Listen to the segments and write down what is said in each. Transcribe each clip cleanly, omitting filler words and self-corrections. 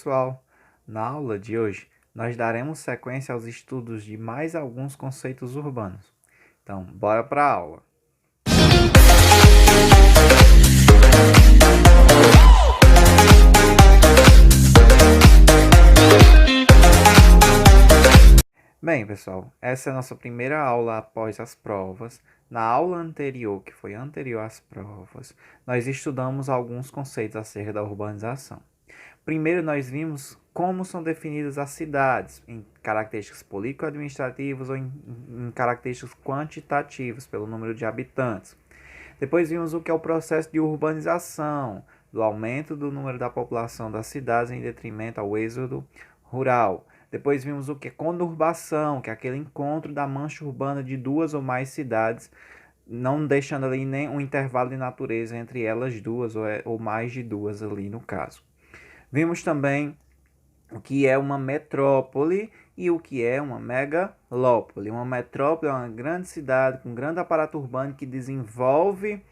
pessoal! Na aula de hoje, nós daremos sequência aos estudos de mais alguns conceitos urbanos. Então, bora para a aula! Bem, pessoal, essa é a nossa primeira aula após as provas. Na aula anterior, que foi anterior às provas, nós estudamos alguns conceitos acerca da urbanização. Primeiro, nós vimos como são definidas as cidades, em características político-administrativas ou em características quantitativas, pelo número de habitantes. Depois vimos o que é o processo de urbanização, do aumento do número da população das cidades em detrimento ao êxodo rural. Depois vimos o que é conurbação, que é aquele encontro da mancha urbana de duas ou mais cidades, não deixando ali nem um intervalo de natureza entre elas duas ou mais de duas ali no caso. Vimos também o que é uma metrópole e o que é uma megalópole. Uma metrópole é uma grande cidade com um grande aparato urbano que desenvolve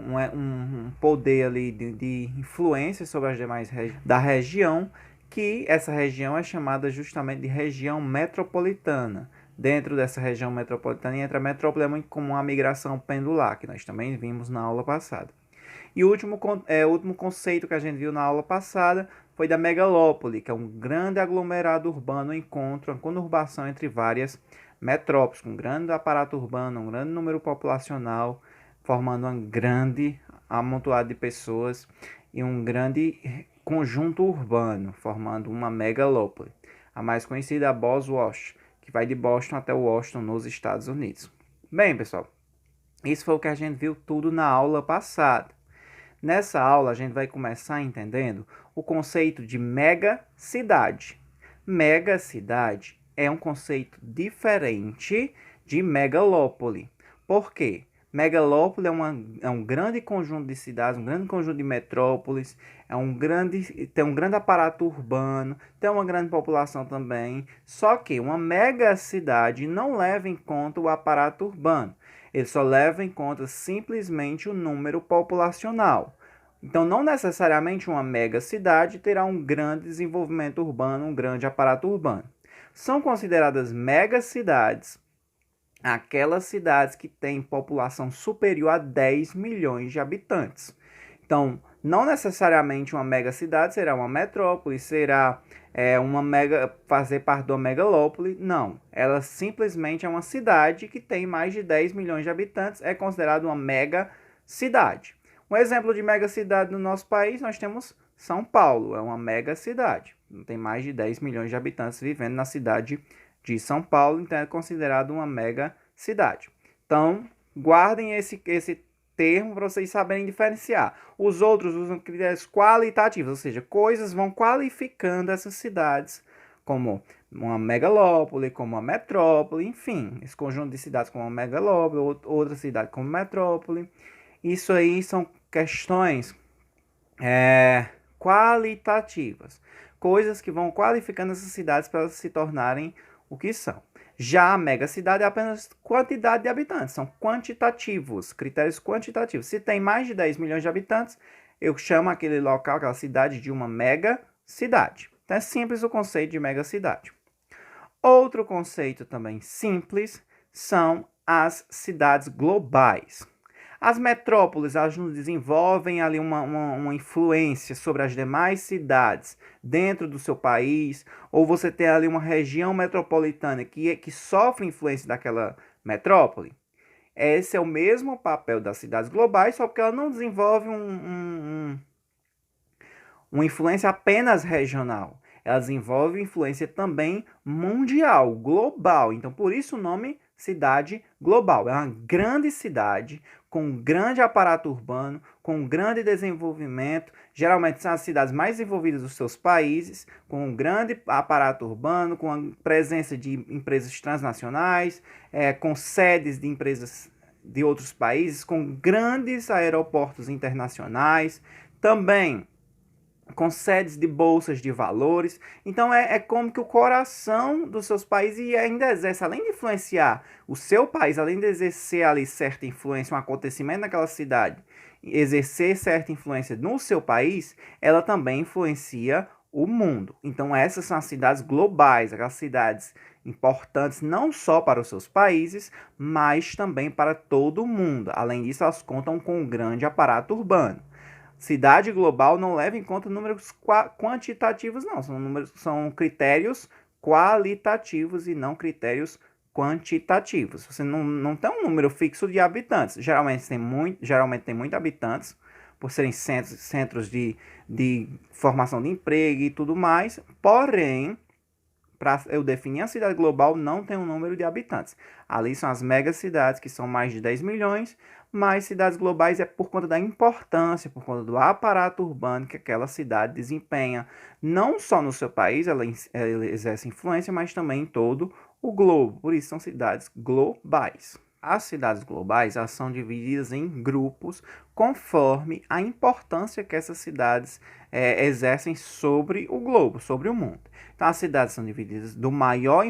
um poder ali de influência sobre as demais da região, que essa região é chamada justamente de região metropolitana. Dentro dessa região metropolitana entra a metrópole, é muito comum a migração pendular, que nós também vimos na aula passada. E o último conceito que a gente viu na aula passada foi da megalópole, que é um grande aglomerado urbano, uma conurbação entre várias metrópoles, com um grande aparato urbano, um grande número populacional, formando um grande amontoado de pessoas e um grande conjunto urbano, formando uma megalópole. A mais conhecida é a Boston, que vai de Boston até Washington, nos Estados Unidos. Bem, pessoal, isso foi o que a gente viu tudo na aula passada. Nessa aula, a gente vai começar entendendo o conceito de megacidade. Megacidade é um conceito diferente de megalópole. Por quê? Megalópole é um grande conjunto de cidades, um grande conjunto de metrópoles, tem um grande aparato urbano, tem uma grande população também. Só que uma megacidade não leva em conta o aparato urbano. Ele só leva em conta simplesmente o número populacional. Então, não necessariamente uma megacidade terá um grande desenvolvimento urbano, um grande aparato urbano. São consideradas megacidades aquelas cidades que têm população superior a 10 milhões de habitantes. Então, não necessariamente uma megacidade será uma metrópole, será fazer parte de uma megalópole. Não, ela simplesmente é uma cidade que tem mais de 10 milhões de habitantes, é considerada uma megacidade. Um exemplo de megacidade no nosso país, nós temos São Paulo, é uma megacidade. Tem mais de 10 milhões de habitantes vivendo na cidade de São Paulo, então é considerado uma megacidade. Então, guardem esse termo para vocês saberem diferenciar. Os outros usam critérios qualitativos, ou seja, coisas vão qualificando essas cidades como uma megalópole, como uma metrópole, enfim, esse conjunto de cidades como uma megalópole, outra cidade como metrópole. Isso aí são questões qualitativas, coisas que vão qualificando essas cidades para elas se tornarem o que são. Já a megacidade é apenas quantidade de habitantes, são quantitativos, critérios quantitativos. Se tem mais de 10 milhões de habitantes, eu chamo aquele local, aquela cidade de uma megacidade. Então é simples o conceito de megacidade. Outro conceito também simples são as cidades globais. As metrópoles, elas nos desenvolvem ali uma influência sobre as demais cidades dentro do seu país, ou você tem ali uma região metropolitana que sofre influência daquela metrópole. Esse é o mesmo papel das cidades globais, só porque ela não desenvolve uma influência apenas regional. Ela desenvolve influência também mundial, global. Então, por isso o nome cidade global. É uma grande cidade com um grande aparato urbano, com um grande desenvolvimento. Geralmente são as cidades mais desenvolvidas dos seus países, com um grande aparato urbano, com a presença de empresas transnacionais, com sedes de empresas de outros países, com grandes aeroportos internacionais, também com sedes de bolsas de valores. Então é como que o coração dos seus países, e ainda exerce, além de influenciar o seu país, além de exercer ali certa influência, um acontecimento naquela cidade, exercer certa influência no seu país, ela também influencia o mundo. Então, essas são as cidades globais, aquelas cidades importantes não só para os seus países, mas também para todo o mundo. Além disso, elas contam com um grande aparato urbano. Cidade global não leva em conta números quantitativos, não. São critérios qualitativos e não critérios quantitativos. Você não tem um número fixo de habitantes. Geralmente tem muitos habitantes, por serem centros de formação de emprego e tudo mais. Porém, para eu definir a cidade global, não tem um número de habitantes. Ali são as megacidades, que são mais de 10 milhões, mas cidades globais é por conta da importância, por conta do aparato urbano que aquela cidade desempenha, não só no seu país, ela exerce influência, mas também em todo o globo. Por isso são cidades globais. As cidades globais, elas são divididas em grupos conforme a importância que essas cidades exercem sobre o globo, sobre o mundo. Então, as cidades são divididas de maior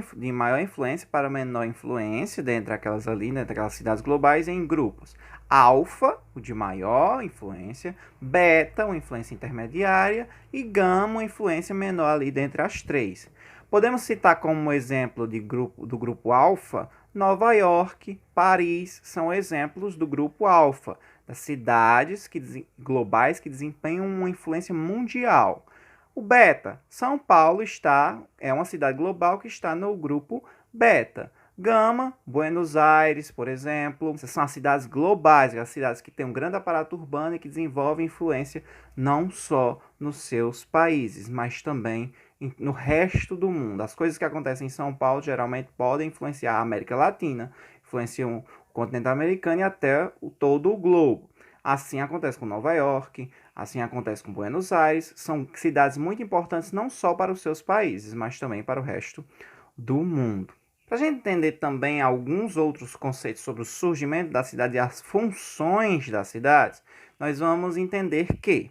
influência para menor influência, dentre aquelas ali, né, daquelas cidades globais, em grupos. Alfa, o de maior influência, beta, uma influência intermediária, e gama, uma influência menor ali dentre as três. Podemos citar como exemplo do grupo alfa, Nova York, Paris, são exemplos do grupo alfa, das cidades globais que desempenham uma influência mundial. O beta, São Paulo é uma cidade global que está no grupo beta. Gama, Buenos Aires, por exemplo, essas são as cidades globais, as cidades que têm um grande aparato urbano e que desenvolvem influência não só nos seus países, mas também no resto do mundo. As coisas que acontecem em São Paulo geralmente podem influenciar a América Latina, influenciam o continente americano e até todo o globo. Assim acontece com Nova York, assim acontece com Buenos Aires. São cidades muito importantes não só para os seus países, mas também para o resto do mundo. Para a gente entender também alguns outros conceitos sobre o surgimento da cidade e as funções das cidades, nós vamos entender que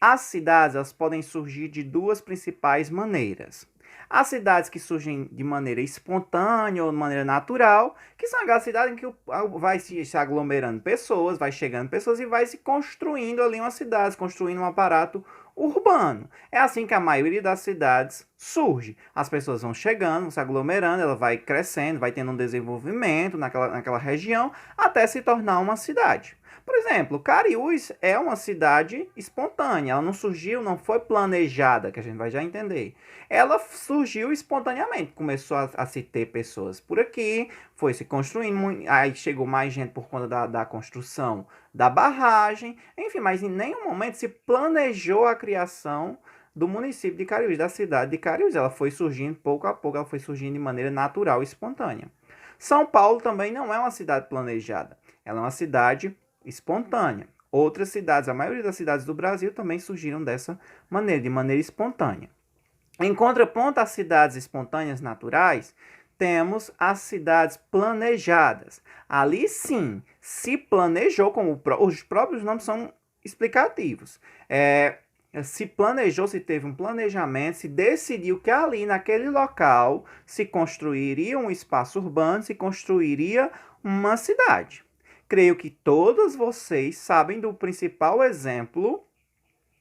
as cidades elas podem surgir de duas principais maneiras. As cidades que surgem de maneira espontânea ou de maneira natural, que são aquelas cidades em que vai se aglomerando pessoas, vai chegando pessoas e vai se construindo ali uma cidade, se construindo um aparato urbano. É assim que a maioria das cidades surge. As pessoas vão chegando, se aglomerando, ela vai crescendo, vai tendo um desenvolvimento naquela região, até se tornar uma cidade. Por exemplo, Cariús é uma cidade espontânea, ela não surgiu, não foi planejada, que a gente vai já entender. Ela surgiu espontaneamente, começou a se ter pessoas por aqui, foi se construindo, aí chegou mais gente por conta da construção da barragem, enfim, mas em nenhum momento se planejou a criação do município de Cariús, da cidade de Cariús. Ela foi surgindo pouco a pouco, ela foi surgindo de maneira natural e espontânea. São Paulo também não é uma cidade planejada, ela é uma cidade espontânea. Outras cidades, a maioria das cidades do Brasil também surgiram dessa maneira, de maneira espontânea. Em contraponto às cidades espontâneas naturais, temos as cidades planejadas. Ali sim, se planejou, como os próprios nomes são explicativos. Se planejou, se teve um planejamento, se decidiu que ali naquele local se construiria um espaço urbano, se construiria uma cidade. Creio que todos vocês sabem do principal exemplo,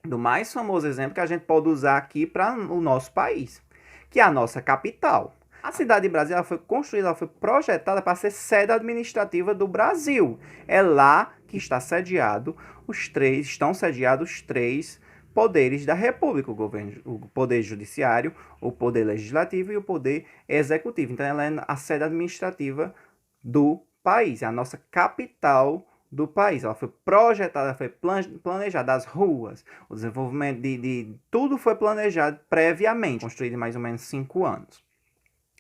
do mais famoso exemplo que a gente pode usar aqui para o nosso país, que é a nossa capital. A cidade de Brasília ela foi construída, ela foi projetada para ser sede administrativa do Brasil. É lá que estão sediados os três poderes da República, o poder judiciário, o poder legislativo e o poder executivo. Então ela é a sede administrativa do país, é a nossa capital do país. Ela foi projetada, foi planejada, as ruas, o desenvolvimento de tudo foi planejado previamente, construído em mais ou menos 5 anos.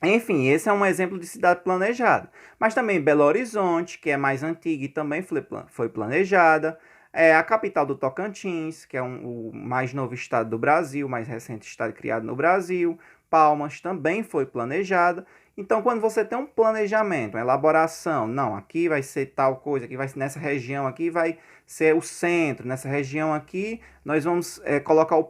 Enfim, esse é um exemplo de cidade planejada. Mas também Belo Horizonte, que é mais antiga e também foi planejada. É a capital do Tocantins, que é o mais novo estado do Brasil, o mais recente estado criado no Brasil. Palmas também foi planejada. Então, quando você tem um planejamento, uma elaboração, não, aqui vai ser tal coisa, aqui vai ser nessa região aqui vai ser o centro, nessa região aqui nós vamos colocar os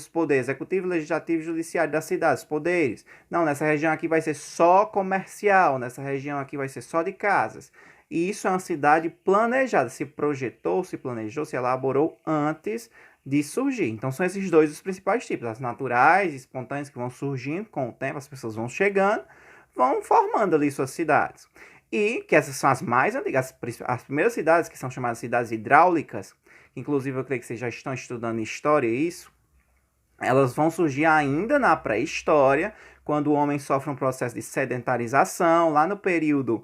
poderes executivo, legislativo e judiciário da cidade, os poderes. Não, nessa região aqui vai ser só comercial, nessa região aqui vai ser só de casas. E isso é uma cidade planejada, se projetou, se planejou, se elaborou antes de surgir. Então são esses dois os principais tipos, as naturais, espontâneas, que vão surgindo com o tempo, as pessoas vão chegando, vão formando ali suas cidades. E que essas são as mais antigas, as primeiras cidades, que são chamadas cidades hidráulicas, inclusive eu creio que vocês já estão estudando história isso, elas vão surgir ainda na pré-história, quando o homem sofre um processo de sedentarização, lá no período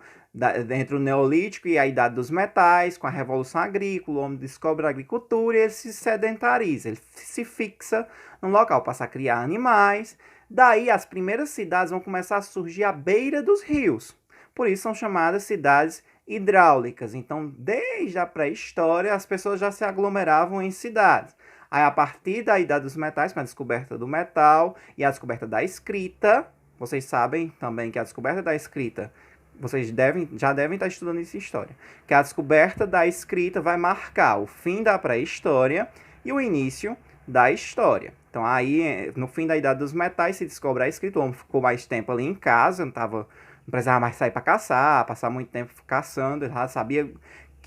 entre o Neolítico e a Idade dos Metais, com a Revolução Agrícola, o homem descobre a agricultura e ele se sedentariza, ele se fixa num local, passa a criar animais. Daí as primeiras cidades vão começar a surgir à beira dos rios, por isso são chamadas cidades hidráulicas. Então, desde a pré-história, as pessoas já se aglomeravam em cidades. Aí, a partir da Idade dos Metais, com a descoberta do metal e a descoberta da escrita, vocês sabem também que a descoberta da escrita, vocês já devem estar estudando isso em história, que a descoberta da escrita vai marcar o fim da pré-história e o início da história. Então, aí, no fim da Idade dos Metais, se descobre a escrita, o homem ficou mais tempo ali em casa, não precisava mais sair para caçar, passar muito tempo caçando, ele já sabia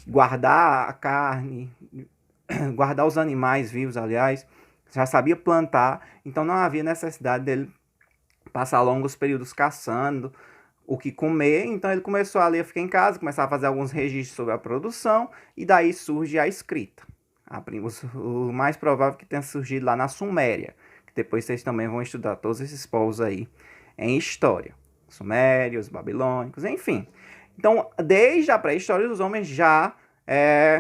guardar a carne, guardar os animais vivos, aliás, já sabia plantar, então não havia necessidade dele passar longos períodos caçando o que comer, então ele começou ali a ficar em casa, começar a fazer alguns registros sobre a produção, e daí surge a escrita. O mais provável que tenha surgido lá na Suméria, que depois vocês também vão estudar todos esses povos aí em história. Sumérios, babilônicos, enfim. Então, desde a pré-história, os homens já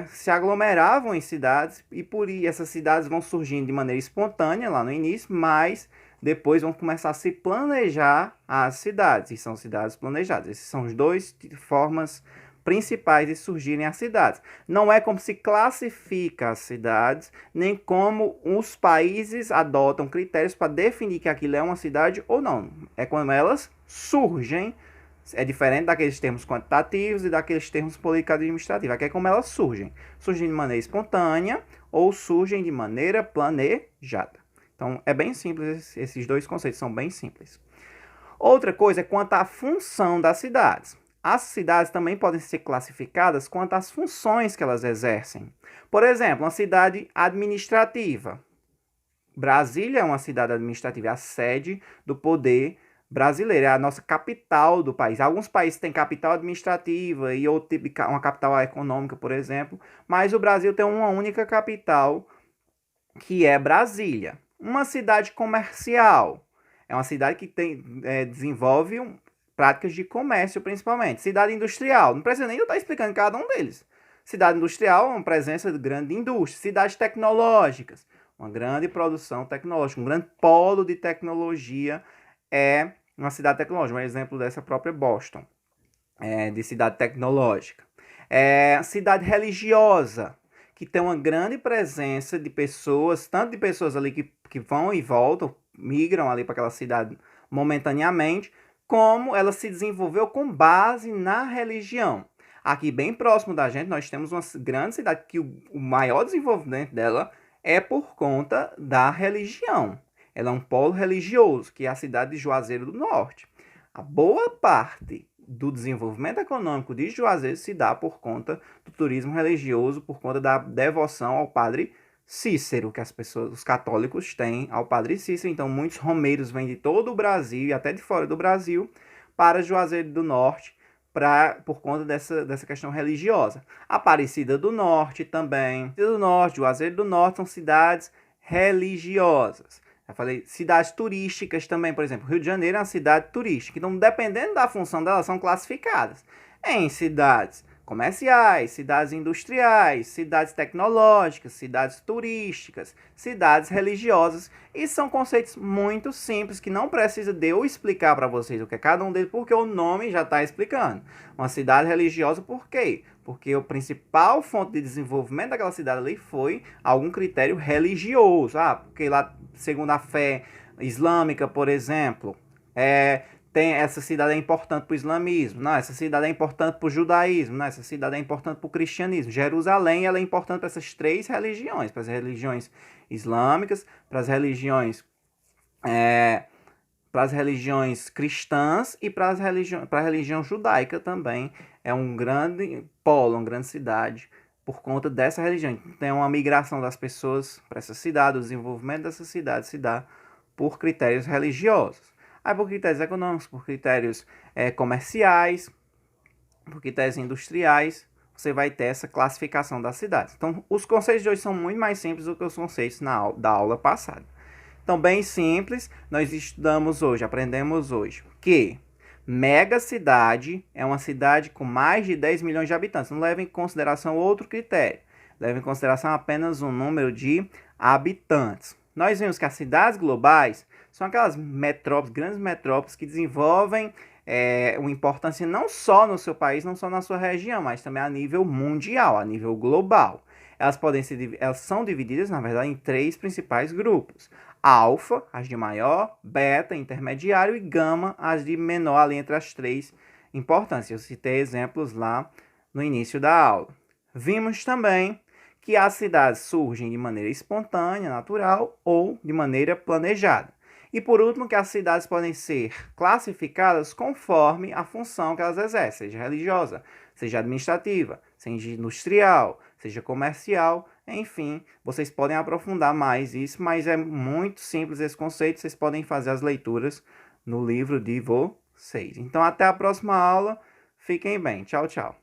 se aglomeravam em cidades, e por isso essas cidades vão surgindo de maneira espontânea lá no início, mas depois vão começar a se planejar as cidades, e são cidades planejadas. Essas são as duas formas principais de surgirem as cidades. Não é como se classifica as cidades, nem como os países adotam critérios para definir que aquilo é uma cidade ou não. É quando elas surgem. É diferente daqueles termos quantitativos e daqueles termos político-administrativos. Aqui é como elas surgem. Surgem de maneira espontânea ou surgem de maneira planejada. Então, é bem simples, esses dois conceitos são bem simples. Outra coisa é quanto à função das cidades. As cidades também podem ser classificadas quanto às funções que elas exercem. Por exemplo, uma cidade administrativa. Brasília é uma cidade administrativa, é a sede do poder brasileiro, é a nossa capital do país. Alguns países têm capital administrativa e outro tipo de uma capital econômica, por exemplo, mas o Brasil tem uma única capital, que é Brasília. Uma cidade comercial é uma cidade que desenvolve práticas de comércio, principalmente. Cidade industrial, não precisa nem eu estar explicando cada um deles. Cidade industrial é uma presença de grande indústria. Cidades tecnológicas, uma grande produção tecnológica, um grande polo de tecnologia é uma cidade tecnológica. Um exemplo dessa própria Boston, de cidade tecnológica. Cidade religiosa, que tem uma grande presença de pessoas, tanto de pessoas ali que vão e voltam, migram ali para aquela cidade momentaneamente, como ela se desenvolveu com base na religião. Aqui bem próximo da gente, nós temos uma grande cidade que o maior desenvolvimento dela é por conta da religião. Ela é um polo religioso, que é a cidade de Juazeiro do Norte. A boa parte do desenvolvimento econômico de Juazeiro se dá por conta do turismo religioso, por conta da devoção ao Padre Cícero, que os católicos têm ao Padre Cícero. Então, muitos romeiros vêm de todo o Brasil e até de fora do Brasil para Juazeiro do Norte por conta dessa questão religiosa. Aparecida do Norte também. Juazeiro do Norte são cidades religiosas. Já falei, cidades turísticas também, por exemplo, Rio de Janeiro é uma cidade turística. Então, dependendo da função delas, são classificadas em cidades comerciais, cidades industriais, cidades tecnológicas, cidades turísticas, cidades religiosas. E são conceitos muito simples que não precisa de eu explicar para vocês o que é cada um deles, porque o nome já está explicando. Uma cidade religiosa, por quê? Porque a principal fonte de desenvolvimento daquela cidade ali foi algum critério religioso. Porque lá, segundo a fé islâmica, por exemplo, essa cidade é importante para o islamismo. Não, essa cidade é importante para o judaísmo. Não, essa cidade é importante para o cristianismo. Jerusalém ela é importante para essas três religiões. Para as religiões islâmicas, para as religiões cristãs e para a religião judaica também. É um grande polo, uma grande cidade por conta dessa religião. Tem uma migração das pessoas para essa cidade, o desenvolvimento dessa cidade se dá por critérios religiosos. Aí por critérios econômicos, por critérios comerciais, por critérios industriais, você vai ter essa classificação das cidades. Então, os conceitos de hoje são muito mais simples do que os conceitos da aula passada. Então, bem simples, nós estudamos hoje, aprendemos hoje que megacidade é uma cidade com mais de 10 milhões de habitantes. Não leva em consideração outro critério. Leva em consideração apenas o número de habitantes. Nós vimos que as cidades globais são aquelas metrópoles, grandes metrópoles que desenvolvem uma importância não só no seu país, não só na sua região, mas também a nível mundial, a nível global. Elas são divididas, na verdade, em 3 principais grupos. Alfa, as de maior, beta, intermediário e gama, as de menor, ali entre as 3 importantes. Eu citei exemplos lá no início da aula. Vimos também que as cidades surgem de maneira espontânea, natural ou de maneira planejada. E por último, que as cidades podem ser classificadas conforme a função que elas exercem, seja religiosa, seja administrativa, seja industrial, seja comercial, enfim, vocês podem aprofundar mais isso, mas é muito simples esse conceito, vocês podem fazer as leituras no livro de vocês. Então, até a próxima aula, fiquem bem, tchau, tchau.